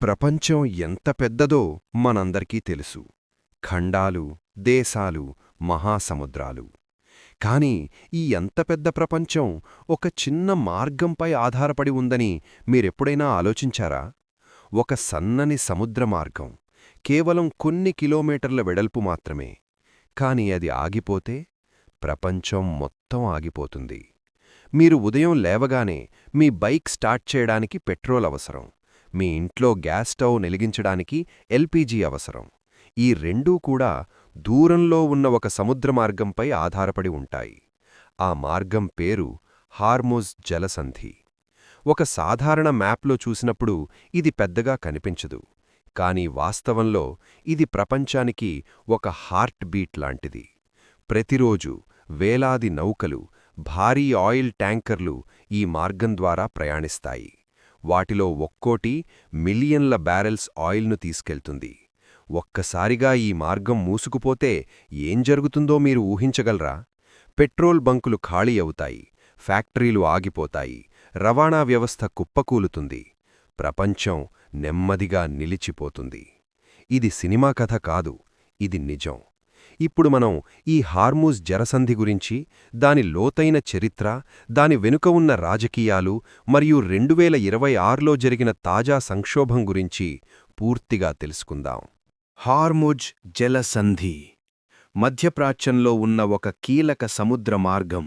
ప్రపంచం ఎంత పెద్దదో మనందరికీ తెలుసు. ఖండాలు, దేశాలు, మహాసముద్రాలు. కాని ఈ ఎంత పెద్ద ప్రపంచం ఒక చిన్న మార్గంపై ఆధారపడి ఉందని మీరెప్పుడైనా ఆలోచించారా? ఒక సన్నని సముద్ర మార్గం, కేవలం కొన్ని కిలోమీటర్ల వెడల్పు మాత్రమే. కాని అది ఆగిపోతే ప్రపంచం మొత్తం ఆగిపోతుంది. మీరు ఉదయం లేవగానే మీ బైక్ స్టార్ట్ చేయడానికి పెట్రోల్ అవసరం. మీ ఇంట్లో గ్యాస్ స్టవ్ వెలిగించడానికి ఎల్పీజీ అవసరం. ఈ రెండూ కూడా దూరంలో ఉన్న ఒక సముద్ర మార్గంపై ఆధారపడి ఉంటాయి. ఆ మార్గం పేరు హార్ముజ్ జలసంధి. ఒక సాధారణ మ్యాప్లో చూసినప్పుడు ఇది పెద్దగా కనిపించదు. కాని వాస్తవంలో ఇది ప్రపంచానికి ఒక హార్ట్ బీట్ లాంటిది. ప్రతిరోజు వేలాది నౌకలు, భారీ ఆయిల్ ట్యాంకర్లు ఈ మార్గం ద్వారా ప్రయాణిస్తాయి. వాటిలో ఒక్కోటి మిలియన్ల బ్యారెల్స్ ఆయిల్ను తీసుకెళ్తుంది. ఒక్కసారిగా ఈ మార్గం మూసుకుపోతే ఏం జరుగుతుందో మీరు ఊహించగలరా? పెట్రోల్ బంకులు ఖాళీ అవుతాయి, ఫ్యాక్టరీలు ఆగిపోతాయి, రవాణా వ్యవస్థ కుప్పకూలుతుంది. ప్రపంచం నెమ్మదిగా నిలిచిపోతుంది. ఇది సినిమా కథ కాదు, ఇది నిజం. ఇప్పుడు మనం ఈ హార్ముజ్ జలసంధి గురించి, దాని లోతైన చరిత్ర, దాని వెనుక ఉన్న రాజకీయాలు మరియు 2026లో జరిగిన తాజా సంక్షోభం గురించి పూర్తిగా తెలుసుకుందాం. హార్ముజ్ జలసంధి మధ్యప్రాచ్యంలో ఉన్న ఒక కీలక సముద్ర మార్గం.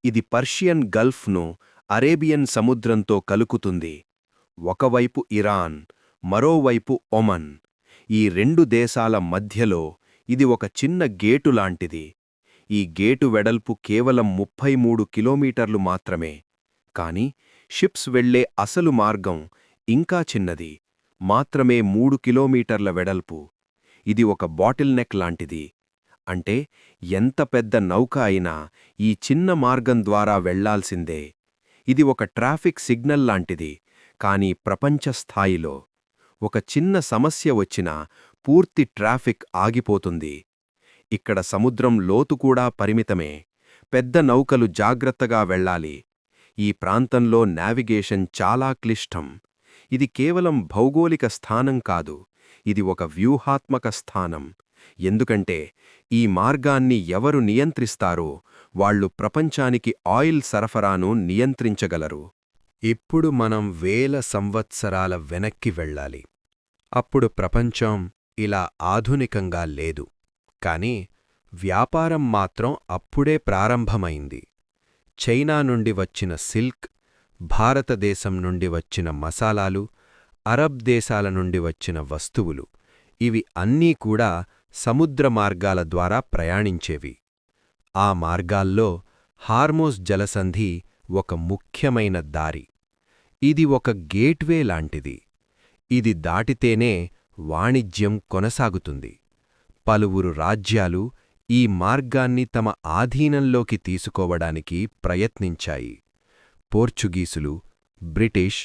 ఇది పర్షియన్ గల్ఫ్ను అరేబియన్ సముద్రంతో కలుపుతుంది. ఒకవైపు ఇరాన్, మరోవైపు ఒమన్. ఈ రెండు దేశాల మధ్యలో ఇది ఒక చిన్న గేటు లాంటిది. ఈ గేటు వెడల్పు కేవలం 33 కిలోమీటర్లు మాత్రమే. కాని షిప్స్ వెళ్లే అసలు మార్గం ఇంకా చిన్నది, మాత్రమే 3 కిలోమీటర్ల వెడల్పు. ఇది ఒక బాటిల్ నెక్ లాంటిది. అంటే ఎంత పెద్ద నౌక అయినా ఈ చిన్న మార్గం ద్వారా వెళ్లాల్సిందే. ఇది ఒక ట్రాఫిక్ సిగ్నల్ లాంటిది. కాని ప్రపంచ స్థాయిలో ఒక చిన్న సమస్య వచ్చినా పూర్తి ట్రాఫిక్ ఆగిపోతుంది. ఇక్కడ సముద్రం లోతు కూడా పరిమితమే. పెద్ద నౌకలు జాగ్రత్తగా వెళ్లాలి. ఈ ప్రాంతంలో నావిగేషన్ చాలా క్లిష్టం. ఇది కేవలం భౌగోళిక స్థానం కాదు, ఇది ఒక వ్యూహాత్మక స్థానం. ఎందుకంటే ఈ మార్గాన్ని ఎవరు నియంత్రిస్తారో వాళ్లు ప్రపంచానికి ఆయిల్ సరఫరాను నియంత్రించగలరు. ఇప్పుడు మనం వేల సంవత్సరాల వెనక్కి వెళ్ళాలి. అప్పుడు ప్రపంచం ఇలా ఆధునికంగా లేదు. కాని వ్యాపారం మాత్రం అప్పుడే ప్రారంభమైంది. చైనా నుండి వచ్చిన సిల్క్, భారతదేశం నుండి వచ్చిన మసాలాలు, అరబ్ దేశాల నుండి వచ్చిన వస్తువులు, ఇవి అన్నీ కూడా సముద్ర మార్గాల ద్వారా ప్రయాణించేవి. ఆ మార్గాల్లో హార్ముజ్ జలసంధి ఒక ముఖ్యమైన దారి. ఇది ఒక గేట్వే లాంటిది. ఇది దాటితేనే వాణిజ్యం కొనసాగుతుంది. పలువురు రాజ్యాలు ఈ మార్గాన్ని తమ ఆధీనంలోకి తీసుకోవడానికి ప్రయత్నించాయి. పోర్చుగీసులు, బ్రిటిష్,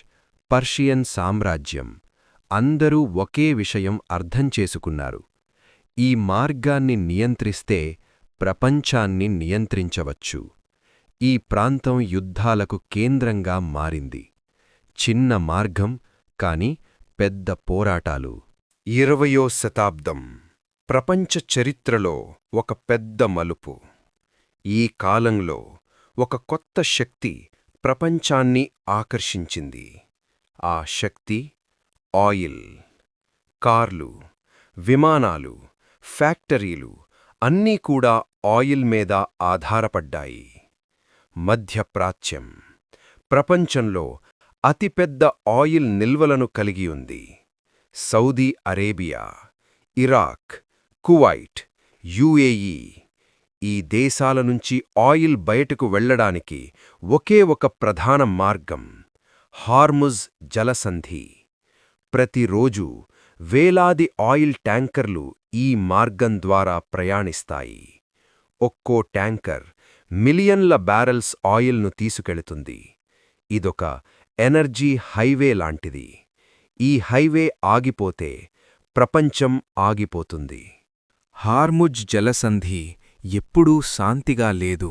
పర్షియన్ సామ్రాజ్యం అందరూ ఒకే విషయం అర్థం చేసుకున్నారు. ఈ మార్గాన్ని నియంత్రిస్తే ప్రపంచాన్ని నియంత్రించవచ్చు. ఈ ప్రాంతం యుద్ధాలకు కేంద్రంగా మారింది. చిన్న మార్గం, కాని పెద్ద పోరాటాలు. 20వ శతాబ్దం ప్రపంచ చరిత్రలో ఒక పెద్ద మలుపు. ఈ కాలంలో ఒక కొత్త శక్తి ప్రపంచాన్ని ఆకర్షించింది. ఆ శక్తి ఆయిల్. కార్లు, విమానాలు, ఫ్యాక్టరీలు అన్నీ కూడా ఆయిల్ మీద ఆధారపడ్డాయి. మధ్యప్రాచ్యం ప్రపంచంలో అతిపెద్ద ఆయిల్ నిల్వలను కలిగి ఉంది. Saudi Arabia, Iraq, Kuwait, UAE ఈ దేశాల నుంచి ఆయిల్ బయటకు వెళ్లడానికి ఒకే ఒక ప్రధాన మార్గం హార్ముజ్ జలసంధి. ప్రతిరోజూ వేలాది ఆయిల్ ట్యాంకర్లు ఈ మార్గం ద్వారా ప్రయాణిస్తాయి. ఒక్కో ట్యాంకర్ మిలియన్ల బ్యారెల్స్ ఆయిల్ను తీసుకెళుతుంది. ఇదొక ఎనర్జీ హైవే లాంటిది. ఈ హైవే ఆగిపోతే ప్రపంచం ఆగిపోతుంది. హార్ముజ్ జలసంధి ఎప్పుడూ శాంతిగా లేదు.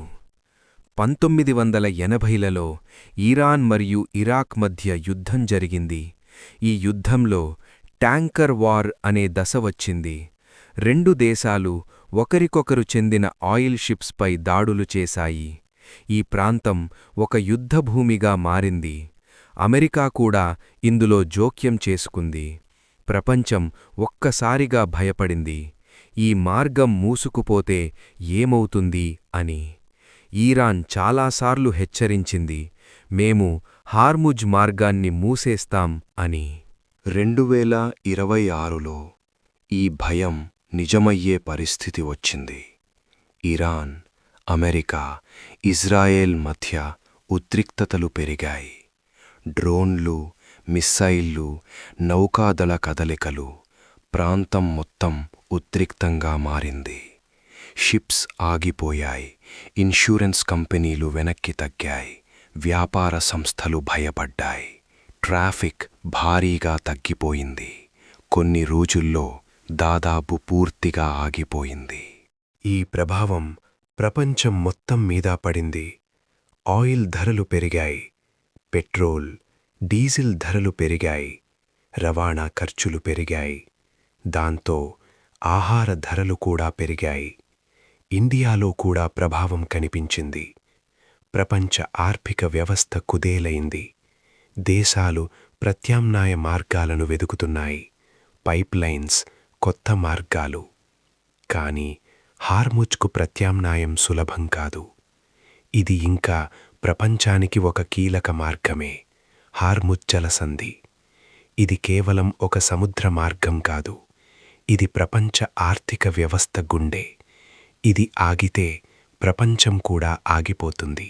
1980లలో ఇరాన్ మరియు ఇరాక్ మధ్య యుద్ధం జరిగింది. ఈ యుద్ధంలో ట్యాంకర్ వార్ అనే దశ వచ్చింది. రెండు దేశాలు ఒకరికొకరు చెందిన ఆయిల్ షిప్స్పై దాడులు చేశాయి. ఈ ప్రాంతం ఒక యుద్ధభూమిగా మారింది. అమెరికా కూడా ఇందులో జోక్యం చేసుకుంది. ప్రపంచం ఒక్కసారిగా భయపడింది. ఈ మార్గం మూసుకుపోతే ఏమవుతుంది అని. ఇరాన్ చాలాసార్లు హెచ్చరించింది, మేము హార్ముజ్ మార్గాన్ని మూసేస్తాం అని. 2026లో ఈ భయం నిజమయ్యే పరిస్థితి వచ్చింది. ఇరాన్, అమెరికా, ఇజ్రాయెల్ మధ్య ఉద్రిక్తతలు పెరిగాయి. డ్రోన్లు, మిస్సైళ్లు, నౌకాదళ కదలికలు, ప్రాంతం మొత్తం ఉద్రిక్తంగా మారింది. షిప్స్ ఆగిపోయాయి, ఇన్సూరెన్స్ కంపెనీలు వెనక్కి తగ్గాయి, వ్యాపార సంస్థలు భయపడ్డాయి. ట్రాఫిక్ భారీగా తగ్గిపోయింది. కొన్ని రోజుల్లో దాదాపు పూర్తిగా ఆగిపోయింది. ఈ ప్రభావం ప్రపంచం మొత్తం మీద పడింది. ఆయిల్ ధరలు పెరిగాయి, పెట్రోల్, డీజిల్ ధరలు పెరిగాయి, రవాణా ఖర్చులు పెరిగాయి. దాంతో ఆహార ధరలు కూడా పెరిగాయి. ఇండియాలో కూడా ప్రభావం కనిపించింది. ప్రపంచ ఆర్థిక వ్యవస్థ కుదేలైంది. దేశాలు ప్రత్యామ్నాయ మార్గాలను వెదుకుతున్నాయి, పైప్లైన్స్, కొత్త మార్గాలు. కానీ హార్ముజ్కు ప్రత్యామ్నాయం సులభం కాదు. ఇది ఇంకా ప్రపంచానికి ఒక కీలక మార్గమే, హార్ముజ్ జలసంధి. ఇది కేవలం ఒక సముద్ర మార్గం కాదు, ఇది ప్రపంచ ఆర్థిక వ్యవస్థ గుండె. ఇది ఆగితే ప్రపంచం కూడా ఆగిపోతుంది.